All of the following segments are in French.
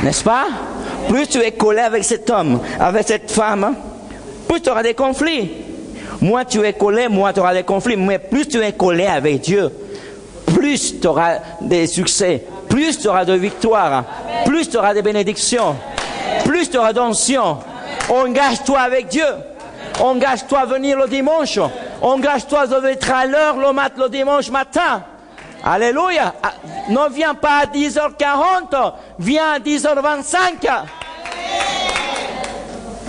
N'est-ce pas? Plus tu es collé avec cet homme, avec cette femme, plus tu auras des conflits. Moins tu es collé, moins tu auras des conflits. Mais plus tu es collé avec Dieu, plus tu auras des succès, plus tu auras de victoires, plus tu auras des bénédictions, plus tu auras d'onction. Engage-toi avec Dieu. Engage-toi à venir le dimanche. Engage-toi à être à l'heure le dimanche matin. Alléluia. Ne viens pas à 10h40, viens à 10h25.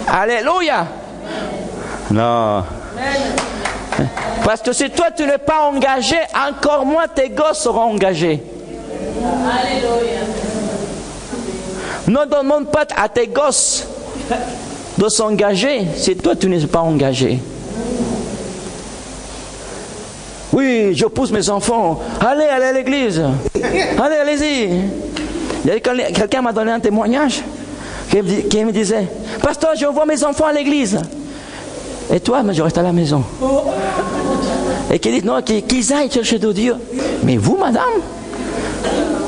Alléluia. Non. Parce que si toi tu n'es pas engagé, encore moins tes gosses seront engagés. Alléluia. Ne demande pas à tes gosses de s'engager si toi tu n'es pas engagé. Oui, je pousse mes enfants. Allez à l'église. Allez-y. Quelqu'un m'a donné un témoignage qui me disait, pasteur, je vois mes enfants à l'église. Et toi, mais je reste à la maison. Et qui dit, non, qu'ils aillent chercher de Dieu. Mais vous, madame,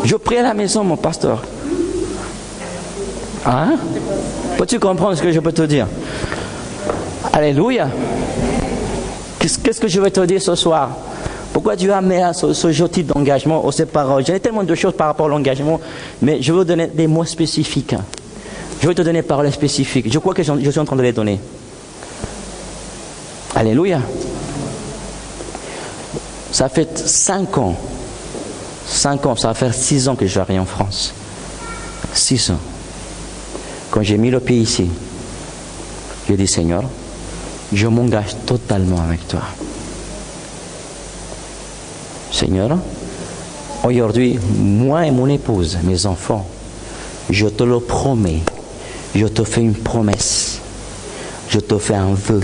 je prie à la maison, mon pasteur. Hein? Peux-tu comprendre ce que je peux te dire? Alléluia. Qu'est-ce que je vais te dire ce soir? Pourquoi Dieu a mis ce type d'engagement aux paroles? J'ai tellement de choses par rapport à l'engagement, mais je veux donner des mots spécifiques. Je vais te donner des paroles spécifiques. Je crois que je suis en train de les donner. Alléluia. Ça fait 5 ans. 5 ans, ça va faire 6 ans que je suis en France. 6 ans. Quand j'ai mis le pied ici, j'ai dit, Seigneur, je m'engage totalement avec toi. Seigneur, aujourd'hui, moi et mon épouse, mes enfants, je te le promets, je te fais une promesse, je te fais un vœu,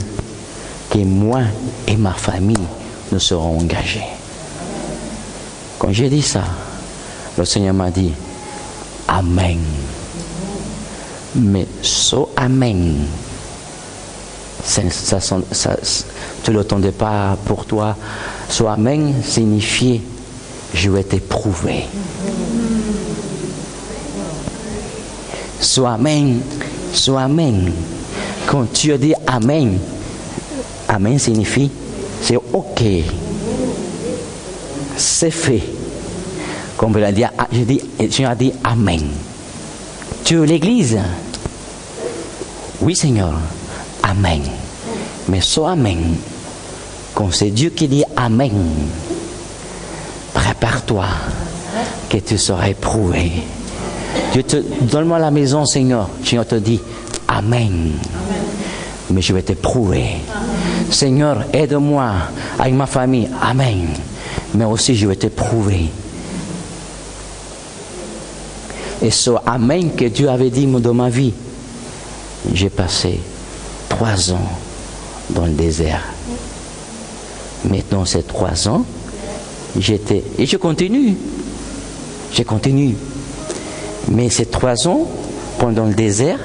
que moi et ma famille nous serons engagés. Quand j'ai dit ça, le Seigneur m'a dit, Amen. Mais ce Amen, tu ne l'attendais pas pour toi. Ce Amen signifiait, je vais t'éprouver. Ce Amen, quand tu as dit Amen, Amen signifie, c'est ok, c'est fait. Comme je l'ai dit, j'ai dit Amen. Tu es l'église? Oui, Seigneur. Amen. Mais ce Amen, quand c'est Dieu qui dit Amen, prépare-toi que tu seras éprouvé. Donne-moi la maison, Seigneur. Seigneur te dit Amen. Mais je vais t'éprouver. Seigneur, aide-moi avec ma famille. Amen. Mais aussi je vais t'éprouver. Et ce Amen que Dieu avait dit dans ma vie, j'ai passé 3 ans dans le désert. Maintenant, ces 3 ans, et je continue. Mais ces 3 ans, pendant le désert,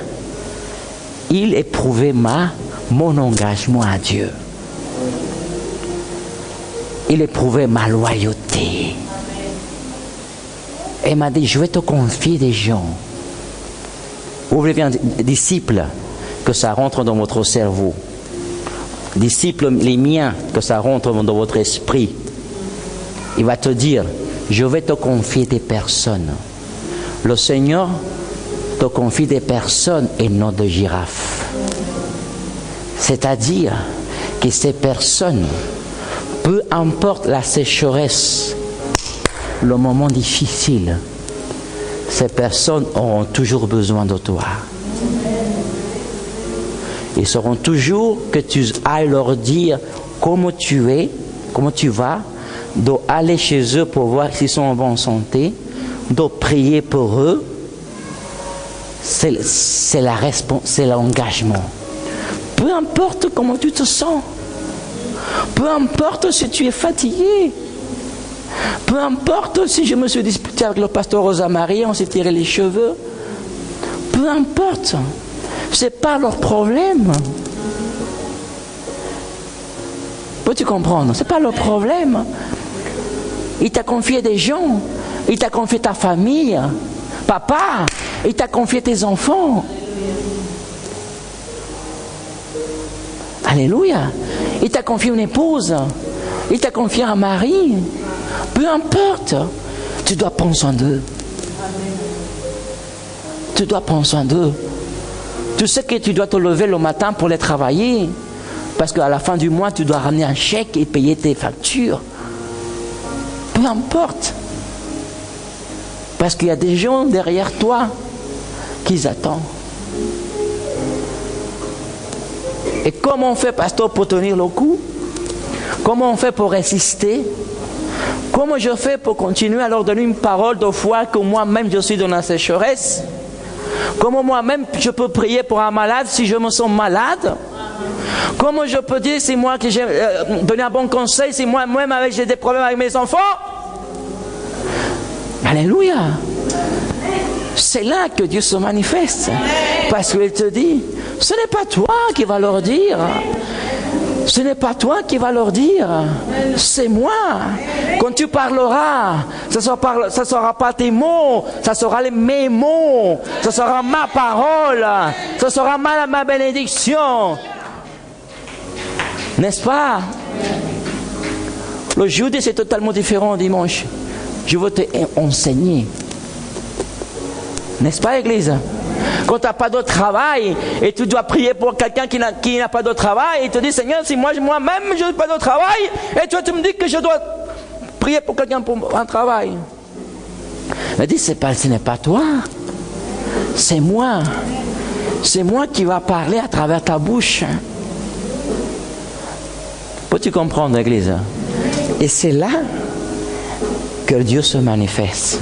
il éprouvait mon engagement à Dieu. Il éprouvait ma loyauté. Et il m'a dit, je vais te confier des gens. Vous voulez bien, disciples, que ça rentre dans votre cerveau. Disciples, les miens, que ça rentre dans votre esprit. Il va te dire, je vais te confier des personnes. Le Seigneur te confie des personnes et non de girafes. C'est-à-dire que ces personnes, peu importe la sécheresse, le moment difficile, ces personnes auront toujours besoin de toi. Ils sauront toujours que tu ailles leur dire comment tu es, comment tu vas, d'aller chez eux pour voir s'ils sont en bonne santé, de prier pour eux. C'est l'engagement. Peu importe comment tu te sens, peu importe si tu es fatigué, peu importe si je me suis disputé avec le pasteur Rosa Marie, on s'est tiré les cheveux, peu importe, c'est pas leur problème. Peux-tu comprendre? C'est pas leur problème. Il t'a confié des gens, il t'a confié ta famille. Papa, Il t'a confié tes enfants. Alléluia. Il t'a confié une épouse. Il t'a confié un mari. Peu importe. Tu dois prendre soin d'eux. Tu dois prendre soin d'eux. Tu sais que tu dois te lever le matin pour les travailler. Parce qu'à la fin du mois, tu dois ramener un chèque et payer tes factures. Peu importe. Parce qu'il y a des gens derrière toi qui attendent. Et comment on fait, pasteur, pour tenir le coup? Comment on fait pour résister? Comment je fais pour continuer à leur donner une parole de foi que moi-même je suis dans la sécheresse? Comment moi-même je peux prier pour un malade si je me sens malade? Comment je peux dire c'est moi qui j'ai donné un bon conseil si moi-même j'ai des problèmes avec mes enfants? Alléluia! C'est là que Dieu se manifeste. Parce qu'il te dit, ce n'est pas toi qui va leur dire. Ce n'est pas toi qui va leur dire. C'est moi. Quand tu parleras, ça ne sera pas tes mots, ça sera mes mots. Ça sera ma parole. Ça sera ma bénédiction. N'est-ce pas? Le jeudi, c'est totalement différent du dimanche. Je veux t'enseigner. N'est-ce pas, Église? Quand tu n'as pas de travail et tu dois prier pour quelqu'un qui n'a pas de travail, et te dit, Seigneur, si moi-même je n'ai pas de travail, et toi tu me dis que je dois prier pour quelqu'un pour un travail. Il dit, ce n'est pas toi, c'est moi. C'est moi qui va parler à travers ta bouche. Peux-tu comprendre, Église? Et c'est là que Dieu se manifeste.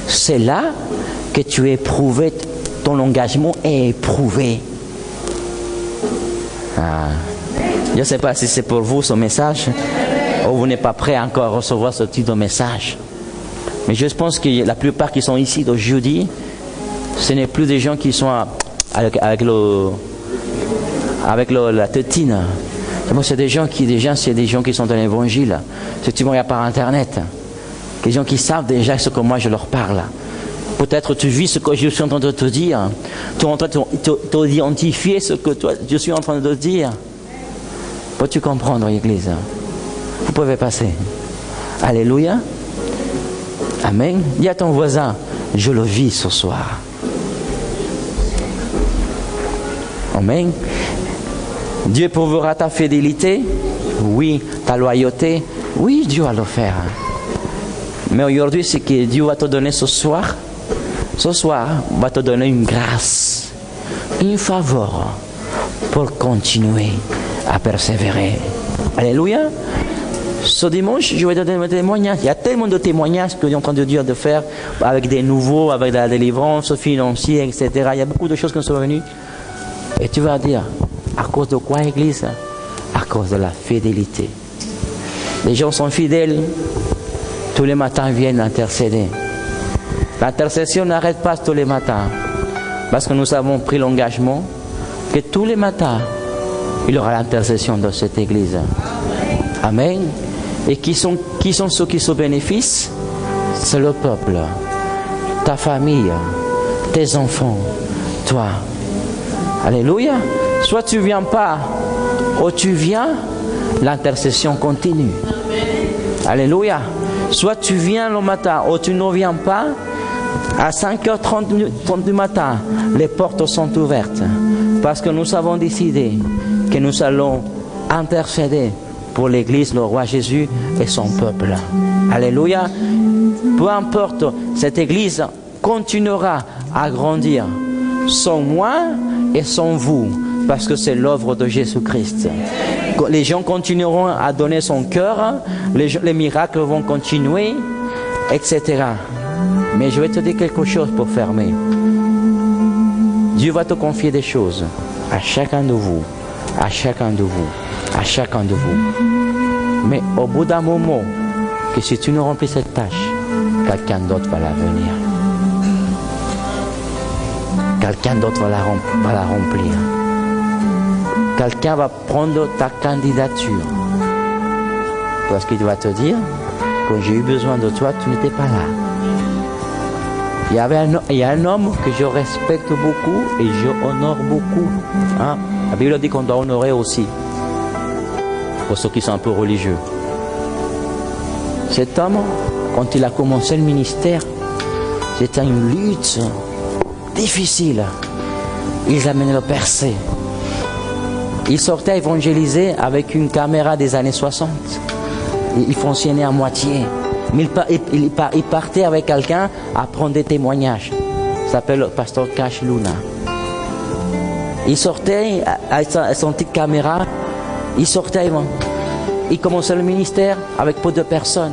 C'est là que tu es éprouvé, ton engagement est éprouvé. Je ne sais pas si c'est pour vous ce message, ou vous n'êtes pas prêt encore à recevoir ce type de message. Mais je pense que la plupart qui sont ici d'aujourd'hui, ce n'est plus des gens qui sont avec la tétine. C'est des gens qui sont dans l'évangile. C'est tu regardes par internet. Des gens qui savent déjà ce que moi je leur parle. Peut-être tu vis ce que je suis en train de te dire. Tu es en train de t'identifier ce que je suis en train de te dire. Peux-tu comprendre, Église? Vous pouvez passer. Alléluia. Amen. Dis à ton voisin, je le vis ce soir. Amen. Dieu prouvera ta fidélité. Oui, ta loyauté. Oui, Dieu va le faire. Mais aujourd'hui, ce que Dieu va te donner ce soir va te donner une grâce, une faveur pour continuer à persévérer. Alléluia. Ce dimanche, je vais te donner un témoignage. Il y a tellement de témoignages que Dieu est en train de Dieu de faire avec des nouveaux, avec la délivrance financière, etc. Il y a beaucoup de choses qui sont venues. Et tu vas dire, à cause de quoi, Église? À cause de la fidélité. Les gens sont fidèles. Tous les matins viennent intercéder. L'intercession n'arrête pas tous les matins. Parce que nous avons pris l'engagement que tous les matins, il y aura l'intercession dans cette église. Amen. Et qui sont ceux qui se bénéficient? C'est le peuple, ta famille, tes enfants, toi. Alléluia. Soit tu ne viens pas, ou tu viens, l'intercession continue. Alléluia. Soit tu viens le matin, ou tu ne viens pas, à 5h30 du matin, les portes sont ouvertes. Parce que nous avons décidé que nous allons intercéder pour l'Église, le roi Jésus et son peuple. Alléluia. Peu importe, cette Église continuera à grandir sans moi et sans vous, parce que c'est l'œuvre de Jésus-Christ. Les gens continueront à donner son cœur, les miracles vont continuer, etc. Mais je vais te dire quelque chose pour fermer. Dieu va te confier des choses à chacun de vous, à chacun de vous, à chacun de vous. Mais au bout d'un moment, que si tu ne remplis cette tâche, quelqu'un d'autre va la venir. Quelqu'un d'autre va la remplir. Quelqu'un va prendre ta candidature. Parce qu'il va te dire, quand j'ai eu besoin de toi, tu n'étais pas là. Il y a un homme que je respecte beaucoup et je honore beaucoup. Hein? La Bible dit qu'on doit honorer aussi, pour ceux qui sont un peu religieux. Cet homme, quand il a commencé le ministère, c'était une lutte difficile. Ils amenaient le percé. Il sortait évangéliser avec une caméra des années 60. Il fonctionnait à moitié. Mais il partait avec quelqu'un à prendre des témoignages. Il s'appelle le pasteur Cash Luna. Il sortait à son petite caméra. Il sortait, il commençait le ministère avec peu de personnes.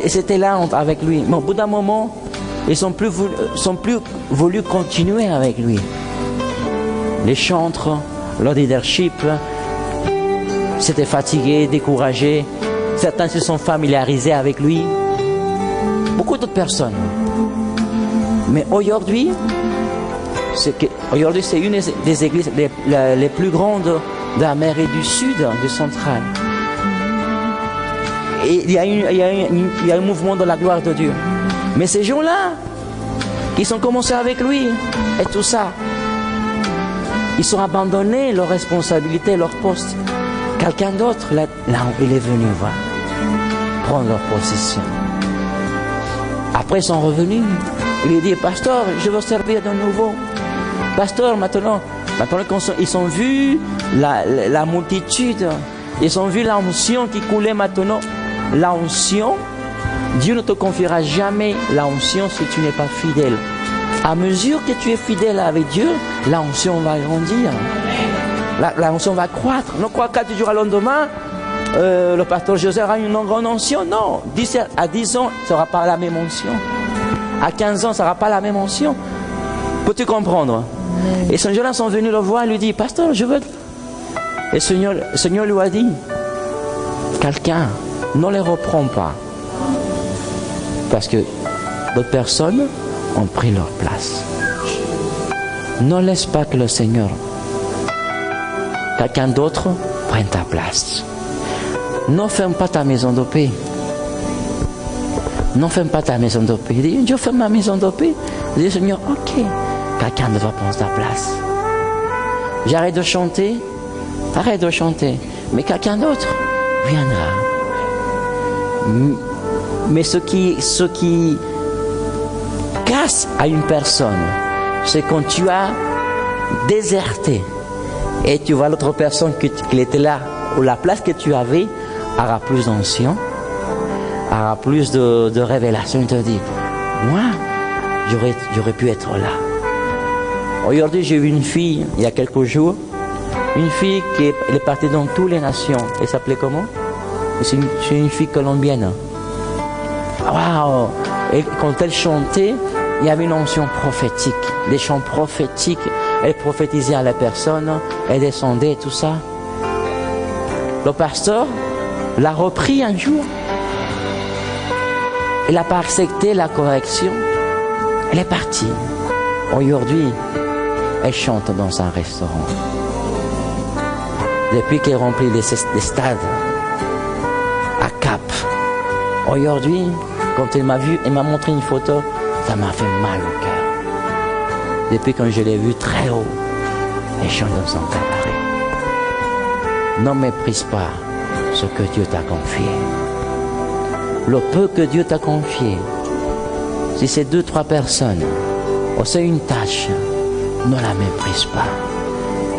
C'était là avec lui. Mais au bout d'un moment, ils sont plus voulu continuer avec lui. Les chantres, le leadership, s'étaient fatigués, découragés. Certains se sont familiarisés avec lui. Beaucoup d'autres personnes. Mais aujourd'hui, c'est une des églises les plus grandes de l'Amérique du Sud, du Central. Et il y a un mouvement de la gloire de Dieu. Mais ces gens-là, qui sont commencés avec lui, et tout ça, ils ont abandonné leurs responsabilités, leur poste. Quelqu'un d'autre, là, il est venu voir, prendre leur position. Après, ils sont revenus. Il lui dit, pasteur, je veux servir de nouveau. Pasteur, maintenant ils ont vu la multitude, ils ont vu l'onction qui coulait maintenant. L'onction, Dieu ne te confiera jamais l'onction si tu n'es pas fidèle. À mesure que tu es fidèle avec Dieu, l'onction va grandir. L'onction va croître. Ne crois qu'à du jour à le lendemain, le pasteur José aura une grande onction. Non, à 10 ans, ce ne sera pas la même onction. À 15 ans, ce ne sera pas la même onction. Peux-tu comprendre? Et ces gens-là sont venus le voir et lui dit, pasteur, je veux... Et le Seigneur lui a dit, quelqu'un, ne les reprends pas. Parce que d'autres personnes ont pris leur place. Ne laisse pas que le Seigneur, quelqu'un d'autre, prenne ta place. Ne ferme pas ta maison de paix. Ne ferme pas ta maison de paix. Il dit, je ferme ma maison de paix. Il dit, Seigneur, ok, quelqu'un doit prendre ta place. J'arrête de chanter, arrête de chanter, mais quelqu'un d'autre viendra. Mais ce qui casse à une personne, c'est quand tu as déserté et tu vois l'autre personne qui était là, ou la place que tu avais, aura plus d'ancien, aura plus de révélation. Il te dit, moi, j'aurais pu être là. Aujourd'hui, j'ai vu une fille, il y a quelques jours, une fille elle est partie dans toutes les nations. Elle s'appelait comment? C'est une fille colombienne. Waouh! Et quand elle chantait, il y avait une onction prophétique, des chants prophétiques. Elle prophétisait à la personne, elle descendait et tout ça. Le pasteur l'a repris un jour. Elle n'a pas accepté la correction. Elle est partie. Aujourd'hui, elle chante dans un restaurant. Depuis qu'elle remplit les stades à Cap. Aujourd'hui, quand elle m'a vu, elle m'a montré une photo, ça m'a fait mal au cœur. Depuis quand je l'ai vue très haut, elle chante dans son cabaret. Ne méprise pas ce que Dieu t'a confié. Le peu que Dieu t'a confié, si c'est 2-3 personnes, ou c'est une tâche, ne la méprise pas.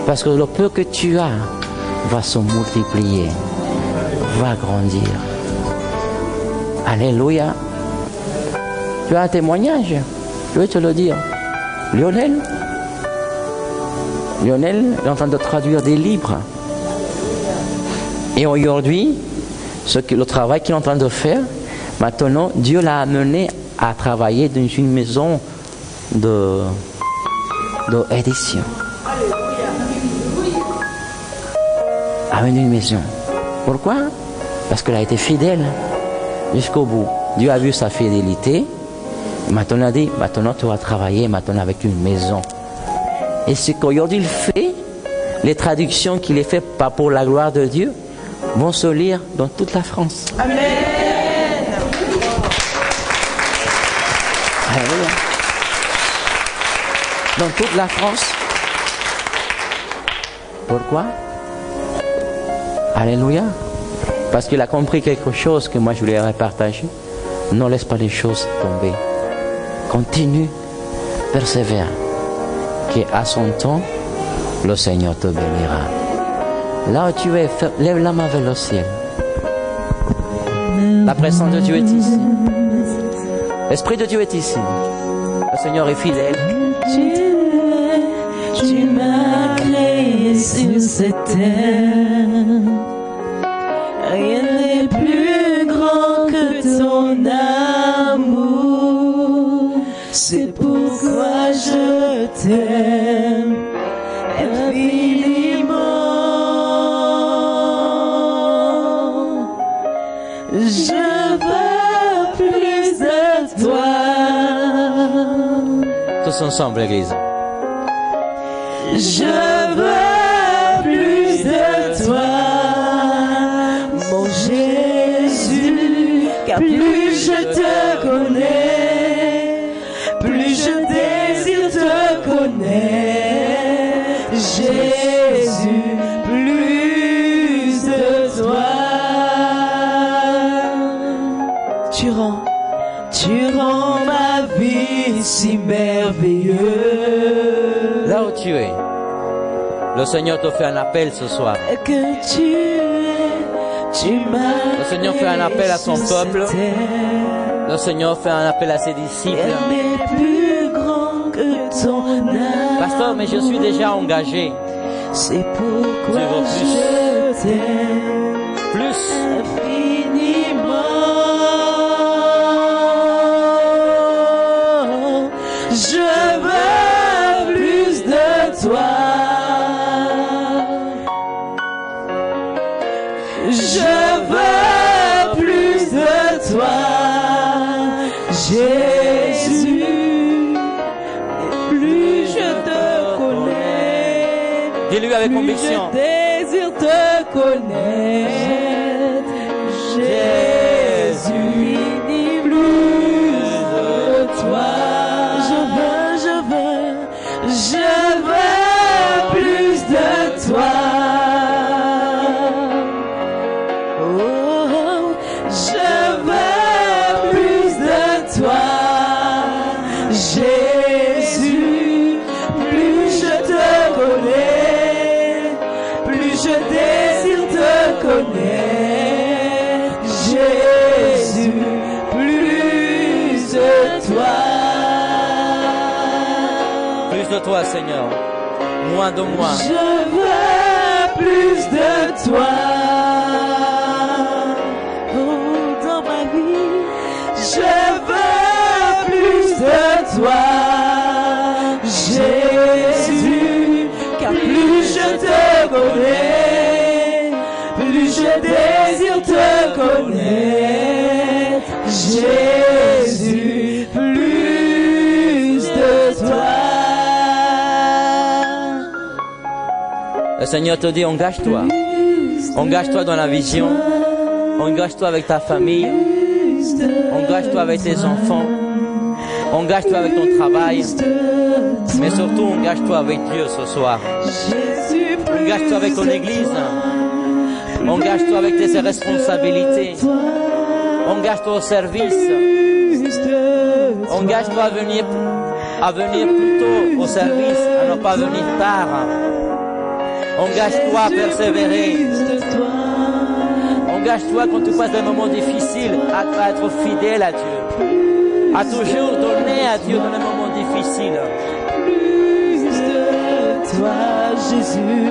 Parce que le peu que tu as va se multiplier, va grandir. Alléluia. Tu as un témoignage, je vais te le dire. Lionel est en train de traduire des livres. Et aujourd'hui, le travail qu'il est en train de faire, maintenant, Dieu l'a amené à travailler dans une maison d'édition. Amener une maison. Pourquoi? Parce qu'elle a été fidèle jusqu'au bout. Dieu a vu sa fidélité. Maintenant, il a dit, maintenant tu vas travailler maintenant avec une maison. Et ce qu'aujourd'hui il fait, les traductions qu'il fait pas pour la gloire de Dieu, vont se lire dans toute la France. Amen. Alléluia. Dans toute la France. Pourquoi? Alléluia. Parce qu'il a compris quelque chose que moi je voulais partager. Ne laisse pas les choses tomber. Continue, persévère. Qu'à son temps, le Seigneur te bénira. Là où tu es, lève la main vers le ciel. La présence de Dieu est ici. L'Esprit de Dieu est ici. Le Seigneur est fidèle. Tu m'as créé sur cette terre. Rien n'est plus grand que ton amour. C'est pourquoi je t'aime infiniment. Je veux plus de toi. Tous ensemble, l'Église. Je veux plus de toi, mon Jésus, car plus je te connais, plus je désire te connaître. Jésus, plus de toi. Tu rends ma vie si merveilleuse. Là où tu es, le Seigneur te fait un appel ce soir. Que tu m'as. Le Seigneur fait un appel à son peuple. Le Seigneur fait un appel à ses disciples. Plus grand que ton âme. Pasteur, mais je suis déjà engagé. C'est pourquoi tu veux plus. Je t'aime plus. Infiniment. Je veux plus de toi. Je veux plus de toi, Jésus. Et plus je te connais, dis-lui avec conviction. Je désire te connaître, Jésus. Plus de toi. Je veux plus de toi. Oh, je veux plus de toi, Jésus. Plus je te connais, plus je désire te connaître, Jésus. Plus de toi. De toi, Seigneur, moins de moi. Je veux plus de toi. Oh, dans ma vie, je veux plus de toi, Jésus. Car plus je te connais, plus je désire te connaître, Jésus. Plus de toi. Le Seigneur te dit, engage-toi. Engage-toi dans la vision. Engage-toi avec ta famille. Engage-toi avec tes enfants. Engage-toi avec ton travail. Mais surtout, engage-toi avec Dieu ce soir. Engage-toi avec ton église. Engage-toi avec tes responsabilités. Engage-toi au service. Engage-toi à venir plus tôt au service, à ne pas venir tard. Engage-toi à persévérer. Engage-toi quand tu passes des moments difficiles à être fidèle à Dieu. À toujours donner à Dieu dans les moments difficiles. Plus de toi, Jésus.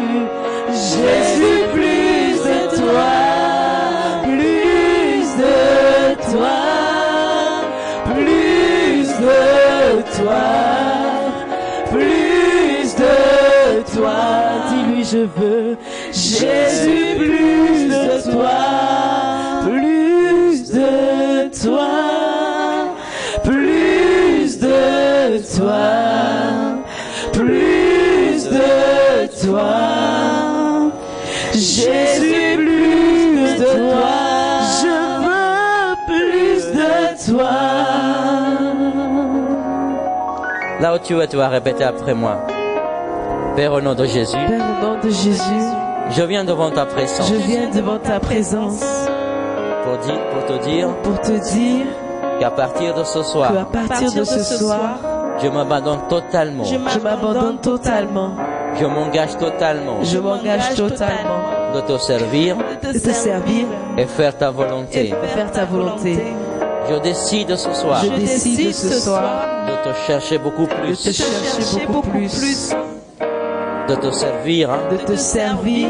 Jésus, plus de toi. Plus de toi. Plus de toi. Plus de toi. Dis-lui, je veux. Jésus, plus de toi. Plus de toi. Plus de toi. Plus de toi. Jésus, plus de toi. Je veux plus de toi. Là où tu es, tu vas répéter après moi. Père, au nom de Jésus, Père, au nom de Jésus, je viens devant ta présence je viens devant ta présence pour te dire qu'à partir de ce soir, qu'à partir de ce soir, je m'abandonne totalement. je m'abandonne totalement. Je m'engage totalement Je m'engage totalement de te servir de te servir et faire ta volonté. et faire ta volonté. Je décide ce soir Je décide ce soir de te chercher beaucoup de te plus, chercher beaucoup plus, de te servir de te servir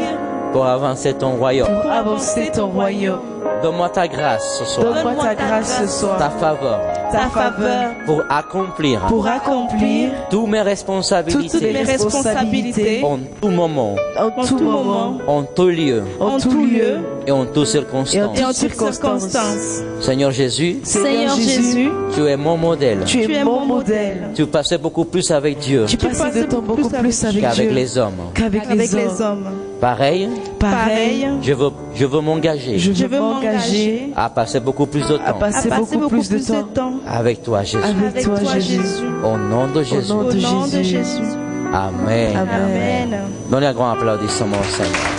pour avancer ton royaume. pour avancer ton royaume. Donne-moi ta grâce ce soir, Donne-moi ta grâce ce soir, ta faveur ta faveur pour accomplir pour accomplir toutes mes toutes responsabilités mes responsabilités en tout moment, en tout moment, en tout lieu en tout lieu et en toutes et en circonstances. toutes circonstances. Seigneur Jésus, Seigneur Jésus, tu es mon modèle. tu es mon modèle. Tu passais beaucoup plus avec Dieu Tu passes de temps beaucoup plus avec qu'avec Dieu les hommes. qu'avec les hommes. Pareil, Pareil, je veux m'engager je veux m'engager à passer beaucoup plus de à temps passer beaucoup plus de temps avec toi, Jésus. avec toi, Jésus. Au nom de Au Jésus. nom de Jésus. Amen. Amen. Donnez un grand applaudissement au Seigneur.